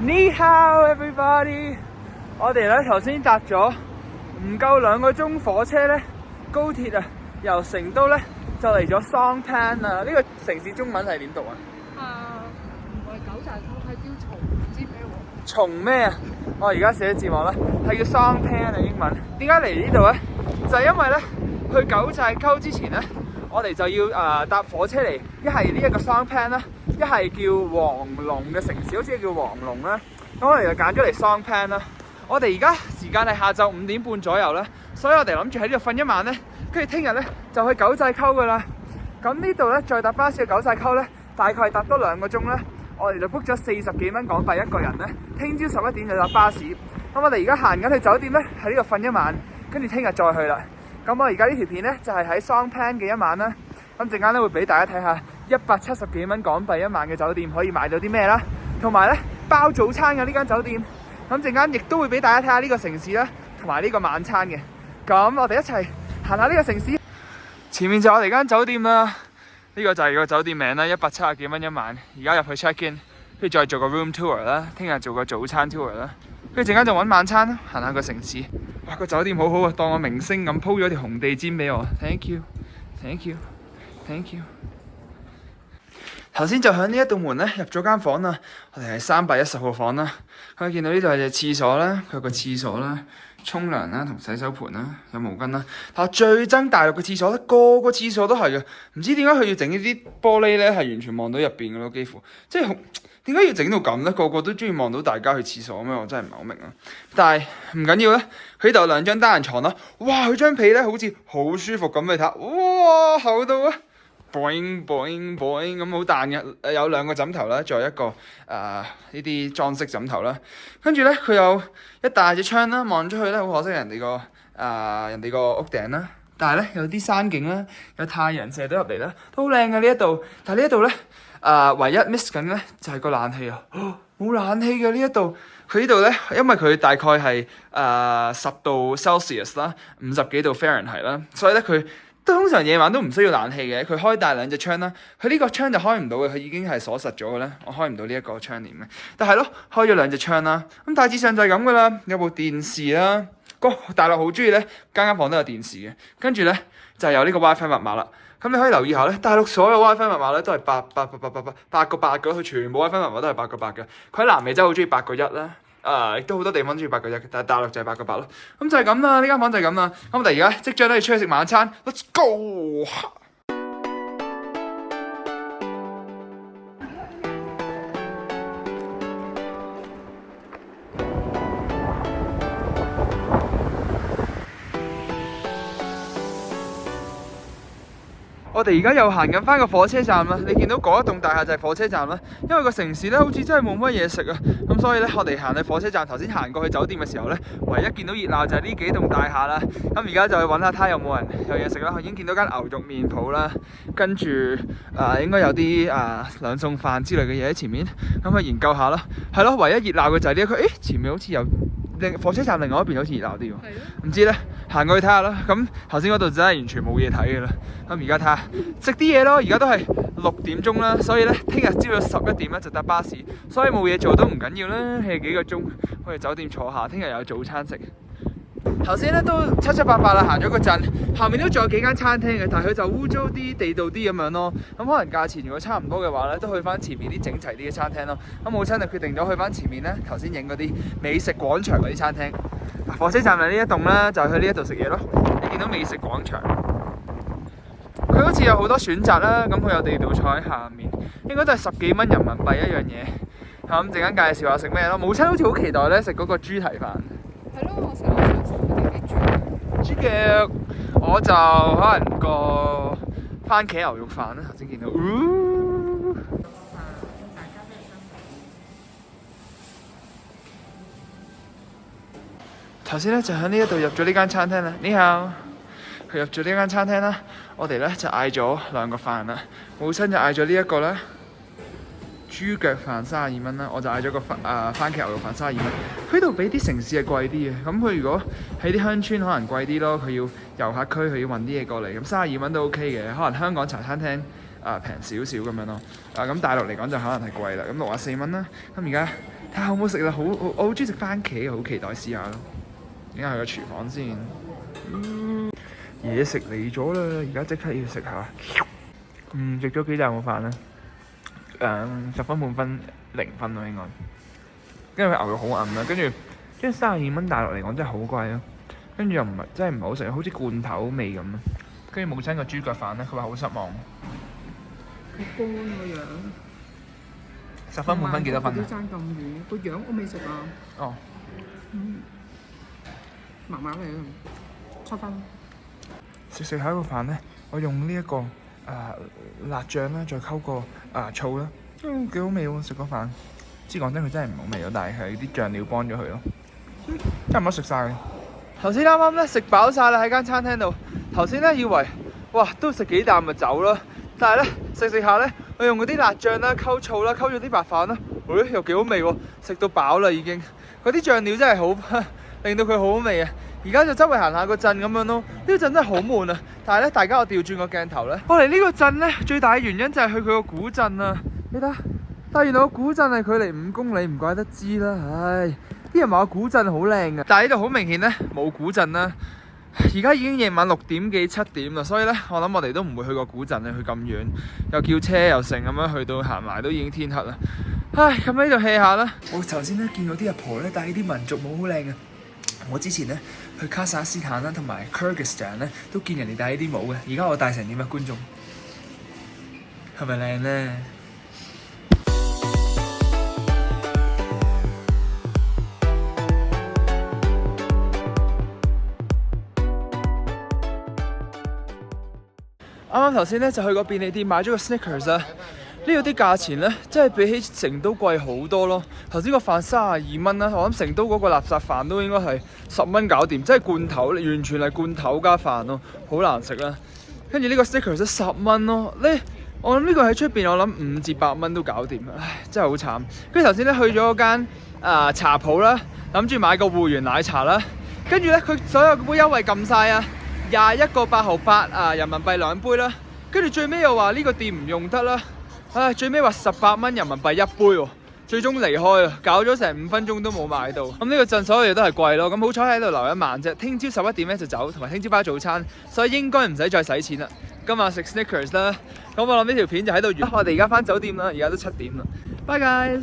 你好 everybody， 我哋咧頭先搭咗唔夠2個鐘火車咧，高鐵啊，由成都咧就嚟咗桑潘啊！呢個城市中文係點讀啊？唔係九寨溝，係叫松唔知咩喎？松咩啊？我而家寫字幕啦，係叫桑潘啊英文。點解嚟呢度咧？就係因為咧去九寨溝之前咧，我哋就要搭火車嚟，一係呢一個桑潘啦，一係叫黃龍嘅城市，好似叫黃龍啦。咁我哋就揀咗嚟桑潘啦。我哋而家時間係下晝5點半左右啦，所以我哋諗住喺呢度瞓一晚咧，跟住聽日咧就去九寨溝噶啦。咁呢度咧再搭巴士去九寨溝咧，大概搭多2個鐘咧，我哋就 book 咗40幾蚊港幣一個人咧。聽朝11點就搭巴士。咁我哋而家行緊去酒店咧，喺呢度瞓一晚，跟住聽日再去啦。咁我而家呢條片咧就係喺桑潘嘅一晚啦。咁陣間咧會俾大家睇下170幾蚊港幣一晚嘅酒店可以買到啲咩啦，同埋咧包早餐嘅呢間酒店。咁陣間亦都會俾大家睇下呢個城市啦，同埋呢個晚餐嘅。咁我哋一齊行下呢個城市。前面就係我哋間酒店啦，呢個就係個酒店名啦，170幾蚊一晚。而家入去 check in，跟住再做個 room tour 啦，聽日做個早餐 tour 啦，跟住陣間就揾晚餐啦，行下個城市。哇，個酒店好好啊，當我明星咁鋪咗條紅地氈俾我。Thank you，Thank you，Thank you。頭先就喺呢一道門咧入咗間房啦，我哋係310號房啦。可以見到呢度係隻廁所啦，佢有個廁所啦、沖涼啦同洗手盆啦，有毛巾啦。但我最憎大陸嘅廁所咧，個廁所都係嘅，唔知點解佢要整呢啲玻璃咧，係完全望到入邊嘅咯，幾乎即係點解要整到咁咧？個個都中意望到大家去廁所咩？我真係唔係好明啊！但係唔緊要啦，佢呢度有2張單人床啦。哇，佢張被咧好似好舒服咁，你睇，哇，厚到啊！boing boing boing 咁好彈嘅，有2個枕頭啦，仲有一個呢啲裝飾枕頭啦。跟住咧佢有一大隻窗啦，望出去咧好可惜人哋個屋頂啦。但係咧有啲山景啦，有太陽射到入嚟啦，都好靚嘅呢一度。但係呢一度咧唯一 miss 緊咧就係個冷氣啊，冇冷氣嘅呢一度。佢呢度咧，因為佢大概係10度 Celsius 啦，50幾度 Fahrenheit 啦，所以咧佢通常夜晚都唔需要冷氣嘅，佢開大2隻窗啦。佢呢個窗就開唔到嘅，佢已經係鎖實咗嘅咧，我開唔到呢一個窗簾嘅。但係咯，開咗2隻窗啦。咁大致上就係咁噶啦，有部電視啦。大陸好中意咧，間房都有電視嘅。跟住咧就係有呢個 WiFi 密碼啦。咁你可以留意下咧，大陸所有 WiFi 密碼咧都係8個8嘅，佢全部 WiFi 密碼都係8個8嘅。佢喺南美洲好中意8個1啦。亦都好多地方中意8個1，但係大陸就係8個8咯。咁就係咁啦，呢間房就係咁啦。咁我哋而家即將都要出去食晚餐 ，Let's go！我哋而家又行緊翻個火車站啦，你見到嗰一棟大廈就係火車站啦。因為個城市咧好似真係冇乜嘢食啊，咁所以咧我哋行去火車站，頭先行過去酒店嘅時候咧，唯一見到熱鬧就係呢幾棟大廈啦。咁而家就去揾下睇下有冇人有嘢食啦。我已經見到間牛肉麵鋪啦，跟住應該有啲兩餸飯之類嘅嘢喺前面，咁去研究下啦。係咯，唯一熱鬧嘅就係呢一區。前面好似有火車站另外一邊好似熱鬧啲喎，唔知咧行過去睇下啦。咁頭先嗰度真係完全冇嘢睇嘅啦。咁而家睇下食啲嘢咯。而家都係6點鐘啦，所以咧聽日朝早11點咧就搭巴士，所以冇嘢做都唔緊要啦。係幾個鐘去酒店坐下，聽日又有早餐食。頭先咧都七七八八啦，行咗個陣，後面都仲有幾間餐廳嘅，但係佢就污糟啲、地道啲咁樣咯。咁可能價錢如果差唔多嘅話咧，都去翻前面啲整齊啲嘅餐廳咯。咁母親就決定咗去翻前面咧，頭先影嗰啲美食廣場嗰啲餐廳。火車站嚟呢一棟啦，就去呢一度食嘢咯。你見到美食廣場，佢好似有好多選擇啦。咁佢有地道菜喺下面，應該都係10幾蚊人民幣一樣嘢。咁陣間介紹下食咩咯。母親好似好期待咧食嗰個豬蹄飯。係咯，我成日想食嗰啲豬腳，我就可能個番茄牛肉飯啦。頭先見到，頭先咧就喺呢一度入咗呢間餐廳啦。你好，佢入咗呢間餐廳啦。我哋咧就嗌咗2個飯啦。母親就嗌咗呢一個啦，豬腳飯32蚊啦，我就嗌咗個番茄牛肉飯32蚊。佢度比啲城市係貴啲嘅，咁佢如果喺啲鄉村可能貴啲咯，佢要遊客區，佢要運啲嘢過嚟，咁32蚊都 OK 嘅，可能香港茶餐廳平少少咁樣咯。咁大陸嚟講就可能係貴啦，咁64蚊啦。咁而家睇下好唔好食啦。我好中意食番茄，好期待試下咯。而家去個廚房先。嘢食嚟咗啦，而家即刻要食下。食咗幾啖個飯咧，10分滿分0分咯應該。跟住佢牛肉好韌啦，跟住將32蚊大陸嚟講真係好貴咯。跟住又唔係真係唔係好食，好似罐頭味咁咯。跟住冇親個豬腳飯咧，佢話好失望。好乾個樣。10分滿分幾多分啊？爭咁遠，個樣我未食啊。哦。麻麻嚟啊，7分。食下個飯咧，我用呢一個辣醬啦，再溝個醋啦，幾好味喎！食個飯，知講真佢真係唔好味咯，但係啲醬料幫咗佢咯，差唔多食晒嘅。頭先啱啱咧食飽晒啦喺間餐廳度，頭先咧以為哇都食幾啖咪走咯，但係咧食下咧，我用嗰啲辣醬啦、溝醋啦、溝咗啲白飯啦，又幾好味喎！食到飽啦已經，嗰啲醬料真係好令到佢好好味啊！而家就周圍行下個鎮咁樣咯，呢個鎮真係好悶啊！但係咧，大家我調轉個鏡頭咧，我嚟呢個鎮咧最大嘅原因就係去佢個古鎮啊！你睇，但係原來個古鎮係距離5公里，唔怪得知啦。唉，啲人話個古鎮好靚嘅，但係呢度好明顯咧冇古鎮啦。而家已經夜晚6點幾7點啦，所以咧我諗我哋都唔會去個古鎮啊，去咁遠又叫車又剩咁樣去到行埋都已經天黑啦。唉，咁呢度 hea 下啦。我頭先咧見到啲阿婆咧戴啲民族帽好靚嘅。我之前咧去卡薩斯坦啦，同埋 Kyrgyzstan 咧都見人哋戴呢啲帽嘅。而家我戴成點啊？觀眾係咪靚咧？啱啱頭先咧就去個便利店買咗個 Snickers 啊！呢度啲價錢咧，真係比起成都貴好多咯。頭先個飯32蚊啦，我諗成都嗰個垃圾飯都應該係10蚊搞掂，即係罐頭，完全係罐頭加飯咯，好難食啦。跟住呢個 Snickers 都10蚊咯，我諗呢個喺出邊，我諗5至8蚊都搞掂啦，唉，真係好慘。跟住頭先咧去咗嗰間茶鋪啦，諗住買個會員奶茶啦，跟住咧佢所有杯優惠撳晒啊，21個8毫8人民幣2杯啦，跟住最尾又話呢個店唔用得啦。唉，最尾話18蚊人民幣1杯喎，最終離開啊！搞咗成5分鐘都冇買到。咁呢個鎮所有嘢都係貴咯。咁好彩喺度留1晚啫。聽朝11點咧就走，同埋聽朝包早餐，所以應該唔使再使錢啦。今晚食 Snickers 啦。咁我諗呢條片就喺度完。我哋而家返酒店啦，而家都7點啦。Bye guys。